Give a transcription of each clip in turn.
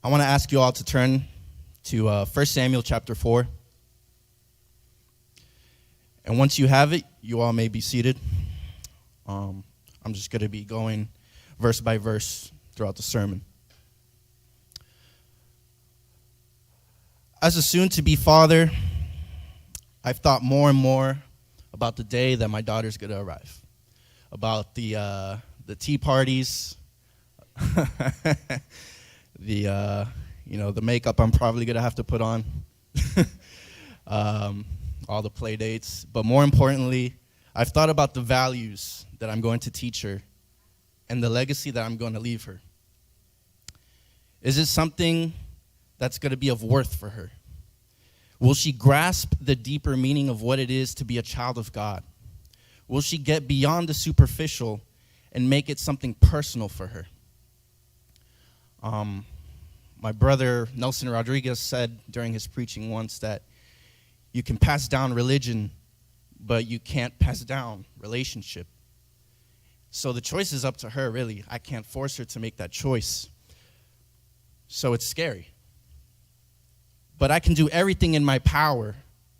I want to ask you all to turn to 1 Samuel chapter 4. And once you have it, you all may be seated. I'm just going to be going verse by verse throughout the sermon. As a soon-to-be father, I've thought more and more about the day that my daughter's going to arrive, about the tea parties, the makeup I'm probably going to have to put on, all the play dates. But more importantly, I've thought about the values that I'm going to teach her and the legacy that I'm going to leave her. Is it something that's going to be of worth for her? Will she grasp the deeper meaning of what it is to be a child of God? Will she get beyond the superficial and make it something personal for her? My brother Nelson Rodriguez said during his preaching once that you can pass down religion, but you can't pass down relationship. So the choice is up to her, really. I can't force her to make that choice. So it's scary. But I can do everything in my power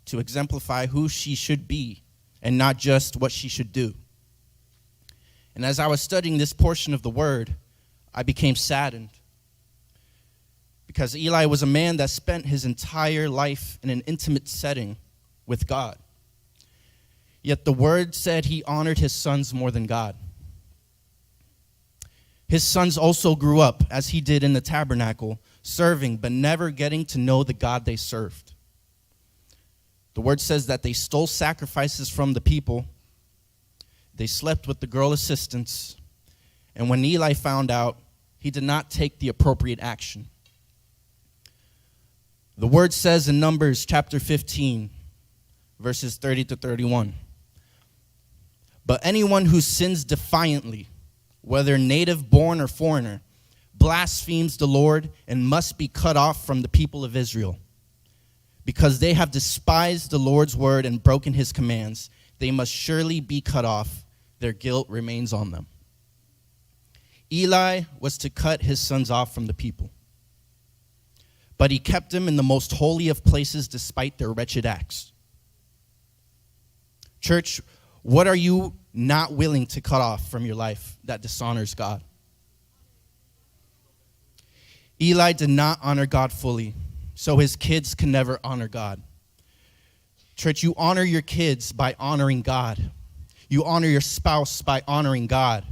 to exemplify who she should be and not just what she should do. And as I was studying this portion of the word, I became saddened. Because Eli was a man that spent his entire life in an intimate setting with God. Yet the word said he honored his sons more than God. His sons also grew up, as he did in the tabernacle, serving, but never getting to know the God they served. The word says that they stole sacrifices from the people. They slept with the girl assistants. And when Eli found out, he did not take the appropriate action. The word says in Numbers chapter 15, verses 30 to 31, but anyone who sins defiantly, whether native born or foreigner, blasphemes the Lord and must be cut off from the people of Israel. Because they have despised the Lord's word and broken his commands, they must surely be cut off. Their guilt remains on them. Eli was to cut his sons off from the people. But he kept them in the most holy of places despite their wretched acts. Church, what are you not willing to cut off from your life that dishonors God? Eli did not honor God fully, so his kids can never honor God. Church, you honor your kids by honoring God. You honor your spouse by honoring God.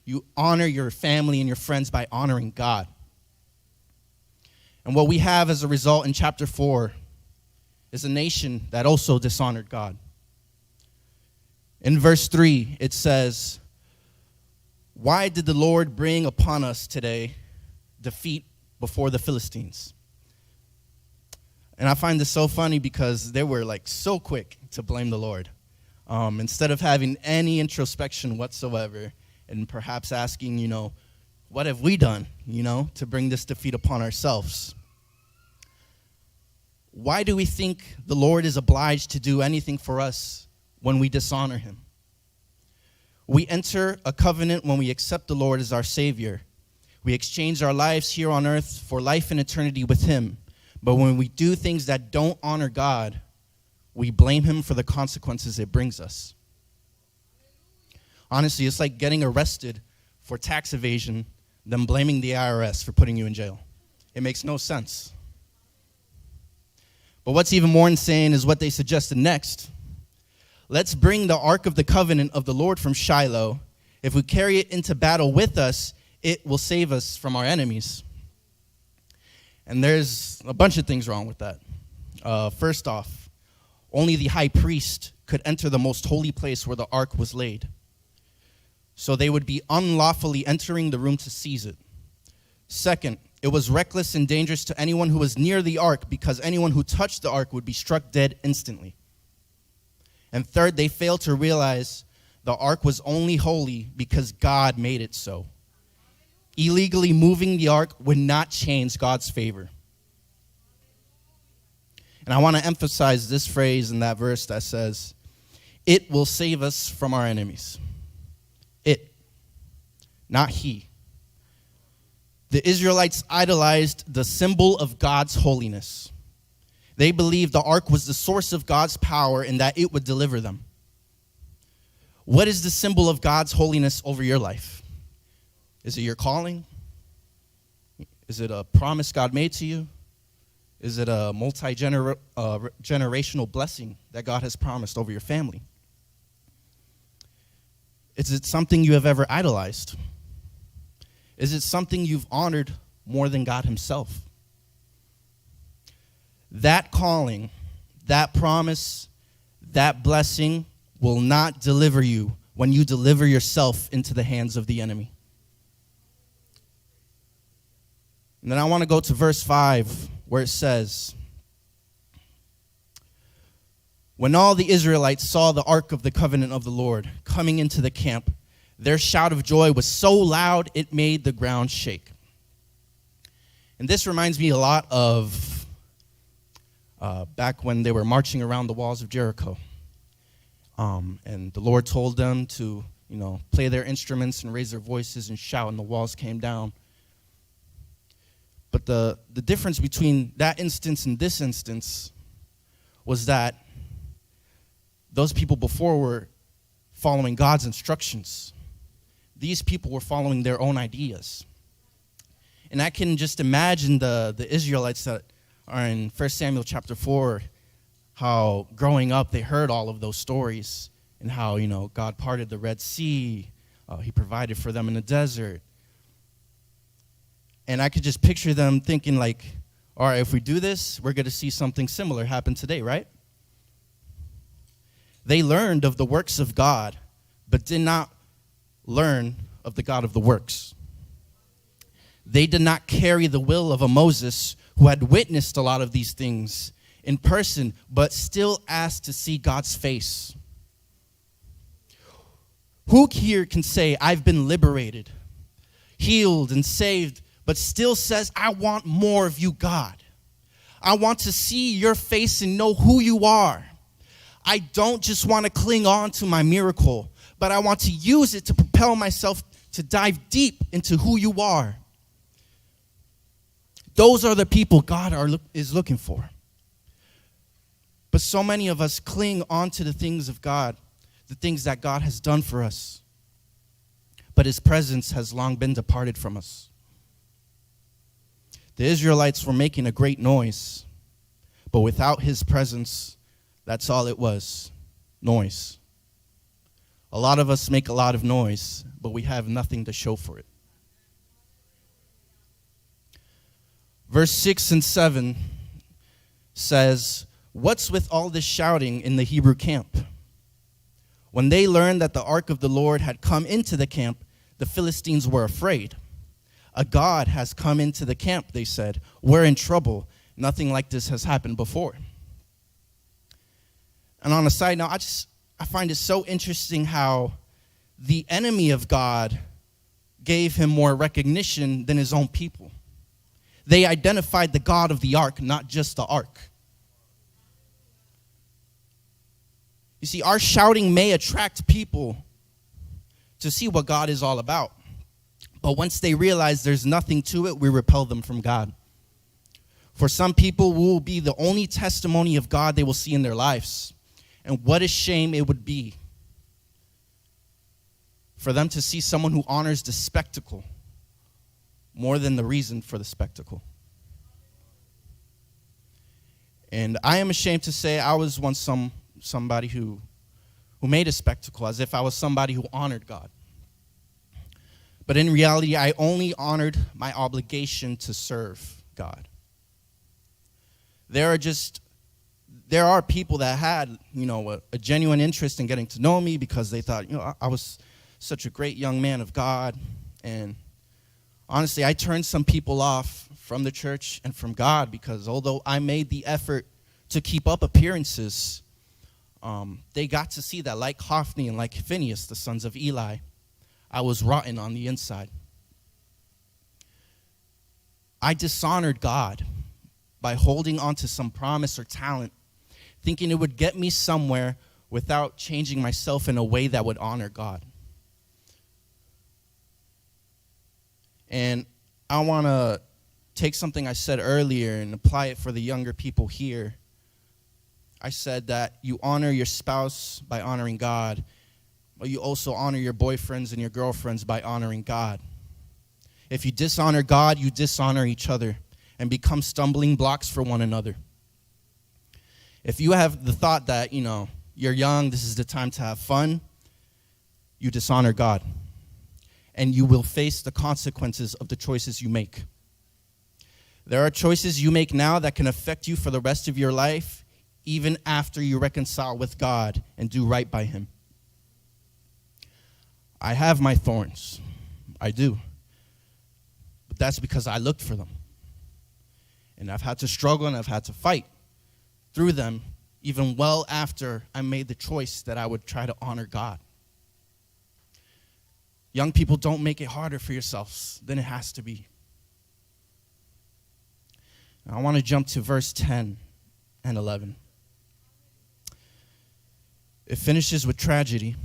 You honor your family and your friends by honoring God. And what we have as a result in chapter 4 is a nation that also dishonored God. In verse 3, it says, "Why did the Lord bring upon us today defeat before the Philistines?" And I find this so funny because they were so quick to blame the Lord. Instead of having any introspection whatsoever and perhaps asking, what have we done, to bring this defeat upon ourselves? Why do we think the Lord is obliged to do anything for us when we dishonor him? We enter a covenant when we accept the Lord as our Savior. We exchange our lives here on earth for life and eternity with him. But when we do things that don't honor God, we blame him for the consequences it brings us. Honestly, it's like getting arrested for tax evasion, then blaming the IRS for putting you in jail. It makes no sense. But what's even more insane is what they suggested next. Let's bring the Ark of the Covenant of the Lord from Shiloh. If we carry it into battle with us, it will save us from our enemies. And there's a bunch of things wrong with that. First off, only the high priest could enter the most holy place where the ark was laid. So they would be unlawfully entering the room to seize it. Second, it was reckless and dangerous to anyone who was near the ark because anyone who touched the ark would be struck dead instantly. And third, they failed to realize the ark was only holy because God made it so. Illegally moving the ark would not change God's favor. And I want to emphasize this phrase in that verse that says, "It will save us from our enemies." It, not he. The Israelites idolized the symbol of God's holiness. They believed the ark was the source of God's power and that it would deliver them. What is the symbol of God's holiness over your life? Is it your calling? Is it a promise God made to you? Is it a multi-generational blessing that God has promised over your family? Is it something you have ever idolized? Is it something you've honored more than God himself? That calling, that promise, that blessing will not deliver you when you deliver yourself into the hands of the enemy. And then I want to go to verse 5 where it says, when all the Israelites saw the ark of the covenant of the Lord coming into the camp, their shout of joy was so loud it made the ground shake. And this reminds me a lot of back when they were marching around the walls of Jericho. And the Lord told them to, play their instruments and raise their voices and shout, and the walls came down. But the difference between that instance and this instance was that those people before were following God's instructions. These people were following their own ideas. And I can just imagine the Israelites that are in 1 Samuel chapter 4, how growing up they heard all of those stories and how, God parted the Red Sea. He provided for them in the desert. And I could just picture them thinking like, all right, if we do this, we're going to see something similar happen today, right? They learned of the works of God, but did not learn of the God of the works. They did not carry the will of a Moses who had witnessed a lot of these things in person, but still asked to see God's face. Who here can say, I've been liberated, healed, and saved, but still says, I want more of you, God. I want to see your face and know who you are. I don't just want to cling on to my miracle, but I want to use it to propel myself to dive deep into who you are. Those are the people God is looking for. But so many of us cling on to the things of God, the things that God has done for us. But his presence has long been departed from us. The Israelites were making a great noise, but without his presence, that's all it was, noise. A lot of us make a lot of noise, but we have nothing to show for it. Verse 6 and 7 says, what's with all this shouting in the Hebrew camp? When they learned that the ark of the Lord had come into the camp, the Philistines were afraid. A god has come into the camp, they said. We're in trouble. Nothing like this has happened before. And on a side note, I find it so interesting how the enemy of God gave him more recognition than his own people. They identified the God of the ark, not just the ark. You see, our shouting may attract people to see what God is all about. But once they realize there's nothing to it, we repel them from God. For some people, we will be the only testimony of God they will see in their lives. And what a shame it would be for them to see someone who honors the spectacle more than the reason for the spectacle. And I am ashamed to say I was once somebody who made a spectacle as if I was somebody who honored God. But in reality, I only honored my obligation to serve God. There are people that had, a genuine interest in getting to know me because they thought, I was such a great young man of God. And honestly, I turned some people off from the church and from God because although I made the effort to keep up appearances, they got to see that like Hophni and like Phinehas, the sons of Eli, I was rotten on the inside. I dishonored God by holding on to some promise or talent, thinking it would get me somewhere without changing myself in a way that would honor God. And I want to take something I said earlier and apply it for the younger people here. I said that you honor your spouse by honoring God, but you also honor your boyfriends and your girlfriends by honoring God. If you dishonor God, you dishonor each other and become stumbling blocks for one another. If you have the thought that, you're young, this is the time to have fun, you dishonor God. And you will face the consequences of the choices you make. There are choices you make now that can affect you for the rest of your life, even after you reconcile with God and do right by Him. I have my thorns. I do. But that's because I looked for them. And I've had to struggle and I've had to fight through them, even well after I made the choice that I would try to honor God. Young people, don't make it harder for yourselves than it has to be. Now, I want to jump to verse 10 and 11. It finishes with tragedy.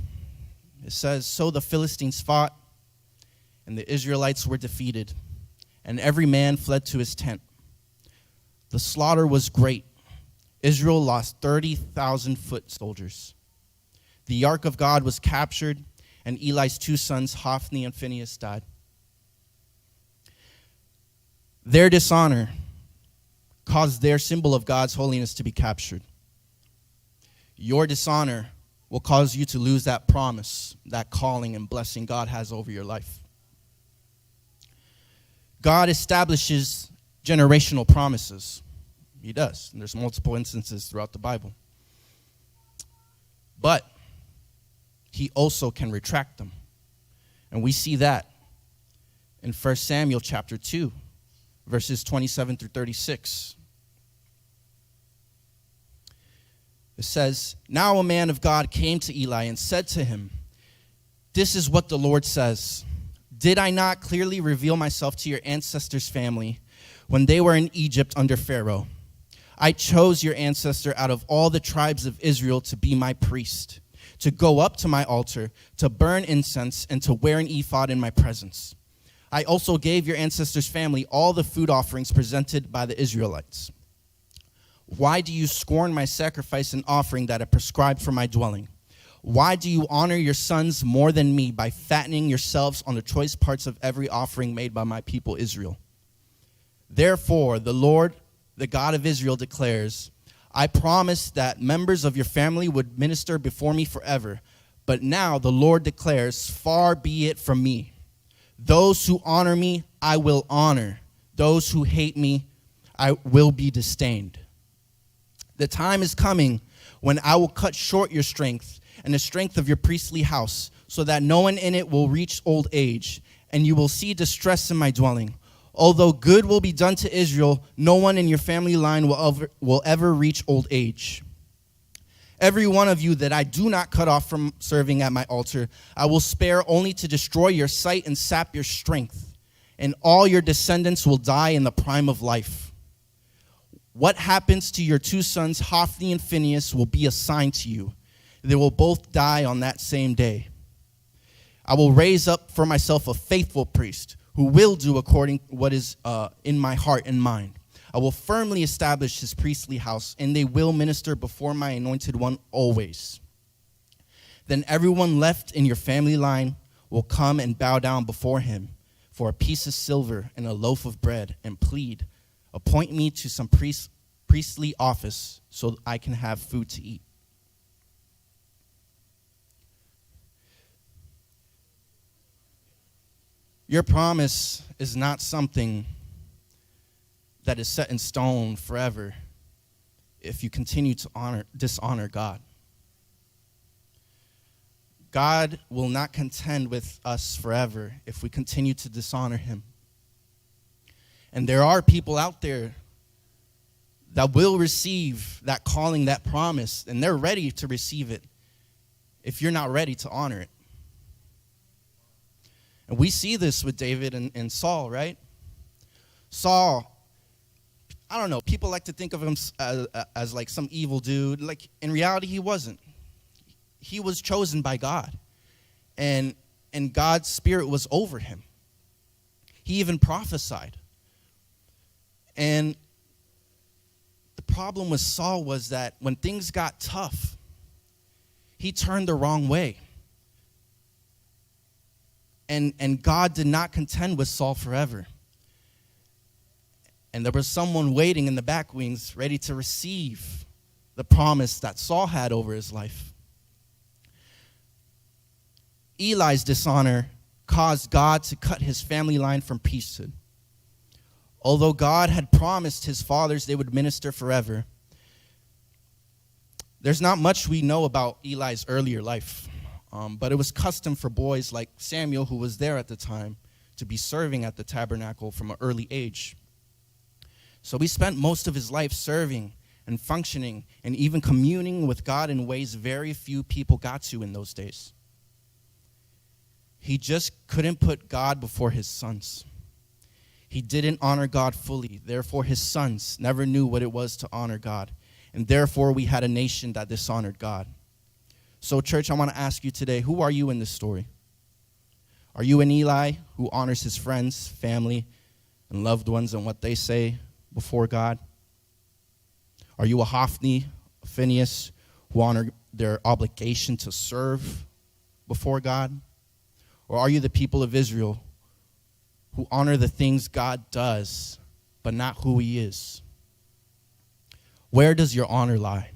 It says, "So the Philistines fought, and the Israelites were defeated, and every man fled to his tent. The slaughter was great. Israel lost 30,000 foot soldiers. The ark of God was captured, and Eli's two sons, Hophni and Phinehas, died." Their dishonor caused their symbol of God's holiness to be captured. Your dishonor will cause you to lose that promise, that calling and blessing God has over your life. God establishes generational promises. He does. And there's multiple instances throughout the Bible. But He also can retract them. And we see that in 1 Samuel chapter 2, verses 27 through 36. It says, "Now a man of God came to Eli and said to him, 'This is what the Lord says. Did I not clearly reveal myself to your ancestors' family when they were in Egypt under Pharaoh? I chose your ancestor out of all the tribes of Israel to be my priest, to go up to my altar, to burn incense, and to wear an ephod in my presence. I also gave your ancestors' family all the food offerings presented by the Israelites. Why do you scorn my sacrifice and offering that I prescribed for my dwelling? Why do you honor your sons more than me by fattening yourselves on the choice parts of every offering made by my people Israel? Therefore, the Lord, the God of Israel, declares, I promised that members of your family would minister before me forever. But now the Lord declares, far be it from me. Those who honor me, I will honor. Those who hate me, I will be disdained. The time is coming when I will cut short your strength and the strength of your priestly house, so that no one in it will reach old age, and you will see distress in my dwelling. Although good will be done to Israel, no one in your family line will ever reach old age. Every one of you that I do not cut off from serving at my altar, I will spare only to destroy your sight and sap your strength, and all your descendants will die in the prime of life. What happens to your two sons, Hophni and Phinehas, will be a sign to you. They will both die on that same day. I will raise up for myself a faithful priest who will do according to what is in my heart and mind. I will firmly establish his priestly house, and they will minister before my anointed one always. Then everyone left in your family line will come and bow down before him for a piece of silver and a loaf of bread and plead, appoint me to some priestly office so I can have food to eat. Your promise is not something that is set in stone forever if you continue to dishonor God. God will not contend with us forever if we continue to dishonor him. And there are people out there that will receive that calling, that promise, and they're ready to receive it if you're not ready to honor it. And we see this with David and Saul, right? Saul, I don't know, people like to think of him as like some evil dude. Like, in reality, he wasn't. He was chosen by God, and God's spirit was over him. He even prophesied. And the problem with Saul was that when things got tough, he turned the wrong way. And God did not contend with Saul forever. And there was someone waiting in the back wings, ready to receive the promise that Saul had over his life. Eli's dishonor caused God to cut his family line from priesthood. Although God had promised his fathers they would minister forever, there's not much we know about Eli's earlier life. But it was custom for boys like Samuel, who was there at the time, to be serving at the tabernacle from an early age. So he spent most of his life serving and functioning and even communing with God in ways very few people got to in those days. He just couldn't put God before his sons. He didn't honor God fully. Therefore, his sons never knew what it was to honor God. And therefore, we had a nation that dishonored God. So, church, I want to ask you today, who are you in this story? Are you an Eli who honors his friends, family, and loved ones and what they say before God? Are you a Hophni, a Phinehas, who honor their obligation to serve before God? Or are you the people of Israel who honor the things God does, but not who he is? Where does your honor lie?